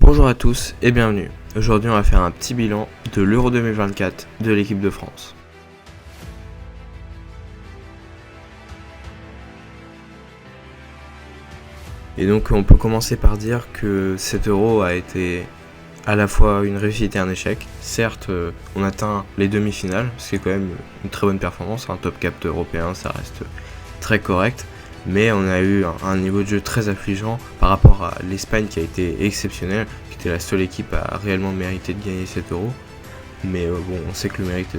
Bonjour à tous et bienvenue. Aujourd'hui on va faire un petit bilan de l'Euro 2024 de l'équipe de France. Et donc on peut commencer par dire que cet Euro a été à la fois une réussite et un échec. Certes, on atteint les demi-finales, ce qui est quand même une très bonne performance. Un top 4 européen, ça reste très correct. Mais on a eu un niveau de jeu très affligeant par rapport à l'Espagne qui a été exceptionnelle, qui était la seule équipe à réellement mériter de gagner cet Euro. Mais bon, on sait que le mérite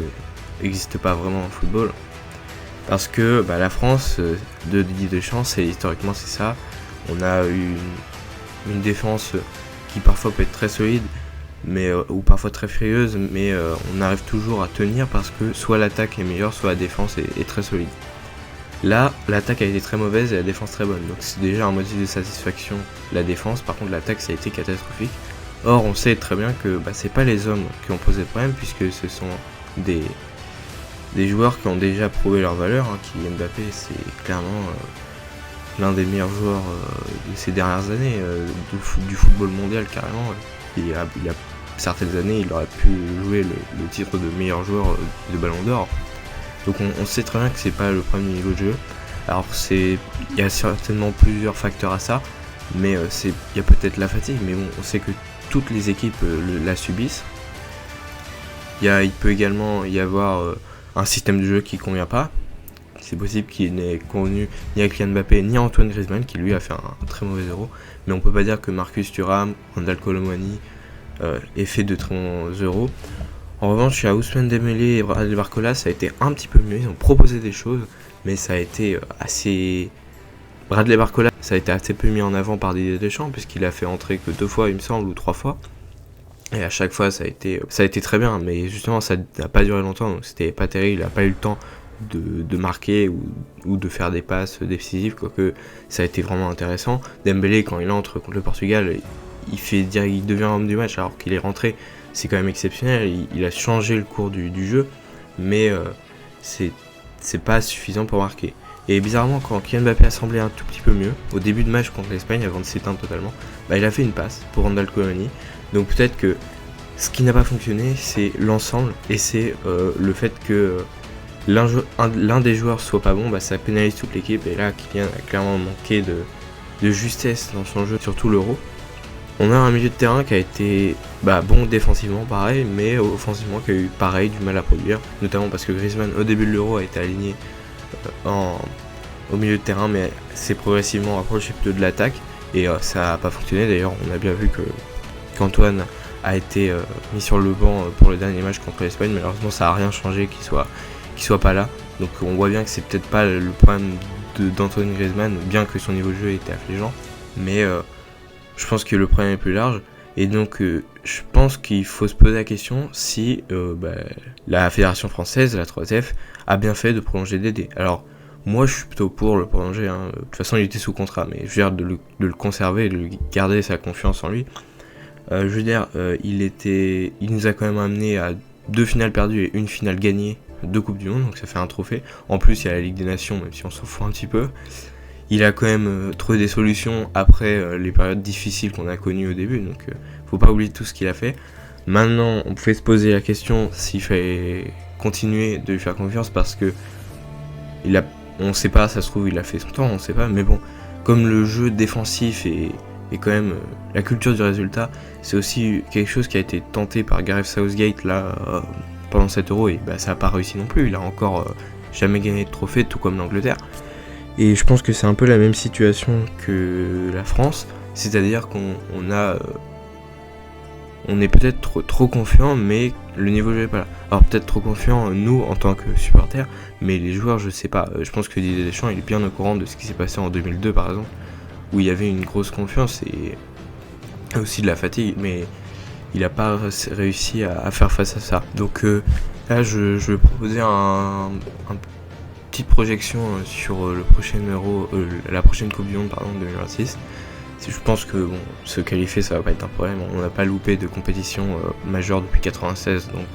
n'existe pas vraiment en football. Parce que la France de Didier Deschamps, historiquement c'est ça. On a eu une défense qui parfois peut être très solide, mais ou parfois très furieuse, mais on arrive toujours à tenir parce que soit l'attaque est meilleure, soit la défense est très solide. Là, l'attaque a été très mauvaise et la défense très bonne, donc c'est déjà un motif de satisfaction la défense. Par contre, l'attaque ça a été catastrophique. Or, on sait très bien que c'est pas les hommes qui ont posé problème, puisque ce sont des joueurs qui ont déjà prouvé leur valeur. Kylian Mbappé, c'est clairement l'un des meilleurs joueurs de ces dernières années du football mondial carrément. Il y a certaines années, il aurait pu jouer le titre de meilleur joueur de Ballon d'Or. Donc on sait très bien que c'est pas le premier niveau de jeu. Alors il y a certainement plusieurs facteurs à ça, mais il y a peut-être la fatigue, mais bon, on sait que toutes les équipes la subissent. Il peut également y avoir un système de jeu qui convient pas. C'est possible qu'il n'ait convenu ni à Kylian Mbappé ni à Antoine Griezmann, qui lui a fait un très mauvais Euro. Mais on peut pas dire que Marcus Thuram, Randal Kolo Muani ait fait de très bons Euros. En revanche, à Ousmane Dembélé et Bradley Barcola, ça a été un petit peu mieux. Ils ont proposé des choses, mais ça a été assez... Bradley Barcola, ça a été assez peu mis en avant par Didier Deschamps, puisqu'il a fait entrer que 2 fois, il me semble, ou 3 fois. Et à chaque fois, ça a été très bien, mais justement, ça n'a pas duré longtemps, donc c'était pas terrible. Il n'a pas eu le temps de marquer ou de faire des passes décisives, quoique ça a été vraiment intéressant. Dembélé, quand il entre contre le Portugal, il devient homme du match alors qu'il est rentré. C'est quand même exceptionnel, il a changé le cours du jeu, mais c'est pas suffisant pour marquer. Et bizarrement, quand Kylian Mbappé a semblé un tout petit peu mieux, au début de match contre l'Espagne, avant de s'éteindre totalement, il a fait une passe pour Randal Kolo Muani. Donc peut-être que ce qui n'a pas fonctionné, c'est l'ensemble, et c'est le fait que l'un des joueurs soit pas bon, ça pénalise toute l'équipe, et là Kylian a clairement manqué de justesse dans son jeu sur tout l'Euro. On a un milieu de terrain qui a été bon défensivement pareil, mais offensivement qui a eu pareil du mal à produire, notamment parce que Griezmann au début de l'Euro a été aligné au milieu de terrain, mais s'est progressivement rapproché plutôt de l'attaque, et ça n'a pas fonctionné. D'ailleurs on a bien vu qu'Antoine a été mis sur le banc pour le dernier match contre l'Espagne. Malheureusement ça n'a rien changé qu'il soit pas là, donc on voit bien que c'est peut-être pas le problème d'Antoine Griezmann, bien que son niveau de jeu était affligeant, mais je pense que le problème est plus large, et donc je pense qu'il faut se poser la question si la Fédération Française, la 3F, a bien fait de prolonger Dédé. Alors moi je suis plutôt pour le prolonger, de toute façon il était sous contrat, mais je veux dire de le conserver et de garder sa confiance en lui. Il nous a quand même amené à 2 finales perdues et 1 finale gagnée, 2 Coupes du Monde, donc ça fait un trophée. En plus il y a la Ligue des Nations, même si on s'en fout un petit peu. Il a quand même trouvé des solutions après les périodes difficiles qu'on a connues au début, donc faut pas oublier tout ce qu'il a fait. Maintenant, on pouvait se poser la question s'il fallait continuer de lui faire confiance, parce que on sait pas, ça se trouve il a fait son temps, on sait pas, mais bon, comme le jeu défensif et quand même la culture du résultat, c'est aussi quelque chose qui a été tenté par Gareth Southgate là pendant cet Euro, et ça n'a pas réussi non plus. Il a encore jamais gagné de trophée, tout comme l'Angleterre. Et je pense que c'est un peu la même situation que la France, c'est-à-dire qu'on est peut-être trop confiant, mais le niveau de jeu n'est pas là. Alors peut-être trop confiant nous en tant que supporters, mais les joueurs je sais pas. Je pense que Didier Deschamps il est bien au courant de ce qui s'est passé en 2002 par exemple, où il y avait une grosse confiance et aussi de la fatigue, mais il n'a pas réussi à faire face à ça. Donc là je vais proposer un petite projection sur le prochain Euro, la prochaine Coupe du Monde 2026. Je pense que se qualifier ça va pas être un problème. On n'a pas loupé de compétition majeure depuis 96, donc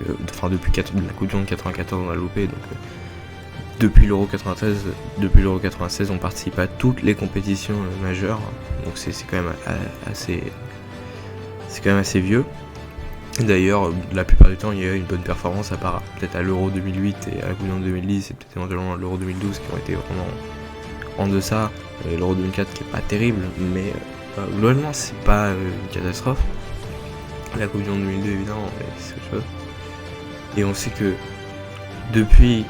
depuis la Coupe du Monde 94 on a loupé, donc depuis l'Euro 96 on participe à toutes les compétitions majeures, donc c'est quand même assez c'est quand même assez vieux. D'ailleurs, la plupart du temps, il y a eu une bonne performance, à part peut-être à l'Euro 2008 et à la Coupe du Monde 2010, et peut-être éventuellement à l'Euro 2012 qui ont été vraiment en deçà, et l'Euro 2004 qui est pas terrible, mais globalement, c'est pas une catastrophe. La Coupe du Monde 2002, évidemment, c'est autre chose. Et on sait que depuis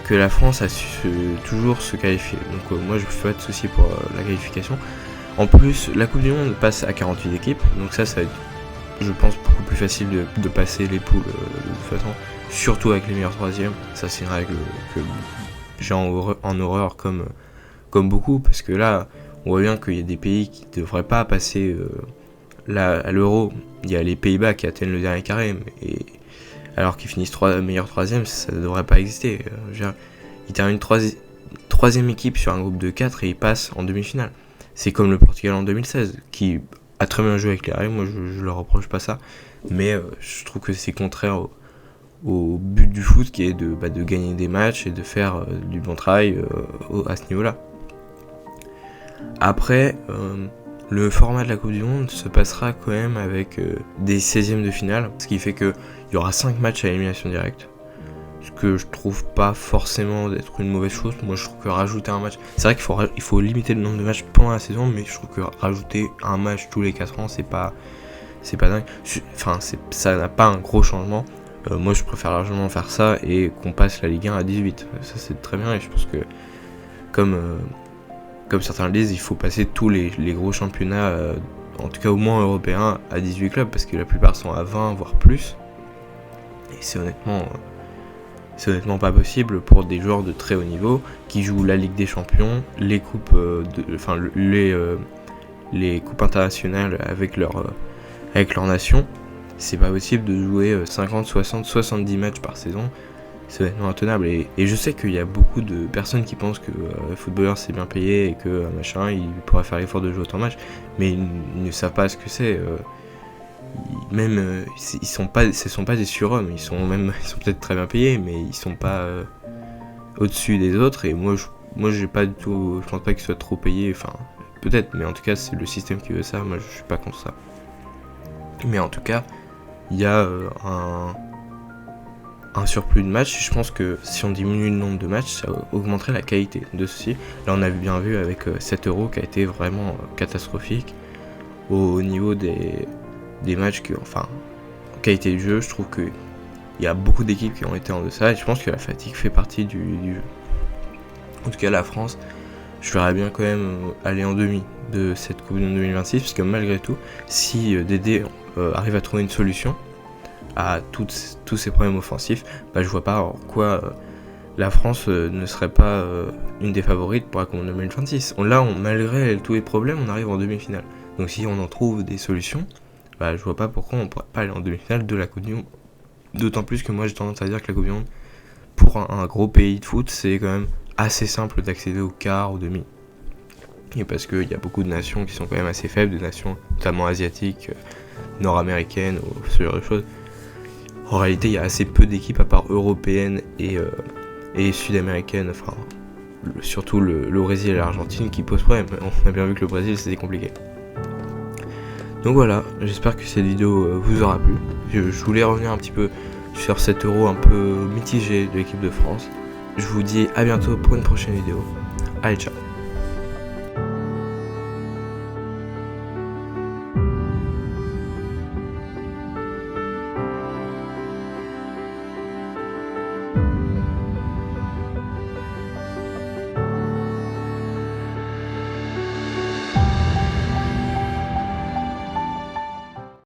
que la France a su toujours se qualifier, donc moi je me fais pas de soucis pour la qualification. En plus, la Coupe du Monde passe à 48 équipes, donc ça va être, je pense, beaucoup plus facile de passer les poules de toute façon, surtout avec les meilleurs troisièmes. Ça, c'est une règle que j'ai en horreur comme beaucoup, parce que là, on voit bien qu'il y a des pays qui ne devraient pas passer à l'Euro. Il y a les Pays-Bas qui atteignent le dernier carré, alors qu'ils finissent meilleurs troisièmes, ça ne devrait pas exister. Ils terminent troisième équipe sur un groupe de 4 et ils passent en demi-finale. C'est comme le Portugal en 2016, qui a très bien joué avec les règles, moi je leur reproche pas ça, mais je trouve que c'est contraire au but du foot qui est de gagner des matchs et de faire du bon travail à ce niveau-là. Après, le format de la Coupe du Monde se passera quand même avec des 16e de finale, ce qui fait qu'il y aura 5 matchs à élimination directe. Ce que je trouve pas forcément d'être une mauvaise chose. Moi je trouve que rajouter un match, c'est vrai qu'il faut limiter le nombre de matchs pendant la saison, mais je trouve que rajouter un match tous les 4 ans c'est pas dingue. Enfin ça n'a pas un gros changement. Moi je préfère largement faire ça et qu'on passe la Ligue 1 à 18. Ça c'est très bien, et je pense que comme certains le disent, il faut passer tous les gros championnats, en tout cas au moins européens, à 18 clubs, parce que la plupart sont à 20 voire plus. Et c'est honnêtement pas possible pour des joueurs de très haut niveau qui jouent la Ligue des Champions, les coupes les coupes internationales avec leur nation. C'est pas possible de jouer 50, 60, 70 matchs par saison. C'est honnêtement intenable, et je sais qu'il y a beaucoup de personnes qui pensent que le footballeur c'est bien payé et que machin, il pourrait faire l'effort de jouer autant de matchs, mais ils ne savent pas ce que c'est. Ce sont pas des surhommes, ils sont peut-être très bien payés, mais ils sont pas au-dessus des autres. Et moi j'ai pas du tout, je pense pas qu'ils soient trop payés, enfin peut-être, mais en tout cas c'est le système qui veut ça. Moi je suis pas contre ça, mais en tout cas il y a un surplus de matchs. Je pense que si on diminue le nombre de matchs, ça augmenterait la qualité de ceci. Là on a bien vu avec 7 euros qui a été vraiment catastrophique au niveau des matchs, en qualité du jeu. Je trouve qu'il y a beaucoup d'équipes qui ont été en deçà, et je pense que la fatigue fait partie du jeu. En tout cas la France, je verrais bien quand même aller en demi de cette Coupe du Monde 2026, parce que malgré tout, si Dédé arrive à trouver une solution à tous ces problèmes offensifs, je vois pas en quoi la France ne serait pas une des favorites pour la Coupe du Monde 2026. Malgré tous les problèmes, on arrive en demi-finale. Donc si on en trouve des solutions, je vois pas pourquoi on pourrait pas aller en demi-finale de la Coupe du Monde. D'autant plus que moi j'ai tendance à dire que la Coupe du Monde, pour un gros pays de foot, c'est quand même assez simple d'accéder au quart, au demi. Et parce qu'il y a beaucoup de nations qui sont quand même assez faibles, des nations notamment asiatiques, nord-américaines, ou ce genre de choses. En réalité, il y a assez peu d'équipes à part européennes et sud-américaines, surtout le Brésil et l'Argentine qui posent problème. On a bien vu que le Brésil c'était compliqué. Donc voilà, j'espère que cette vidéo vous aura plu. Je voulais revenir un petit peu sur cet euro un peu mitigé de l'équipe de France. Je vous dis à bientôt pour une prochaine vidéo. Allez, ciao.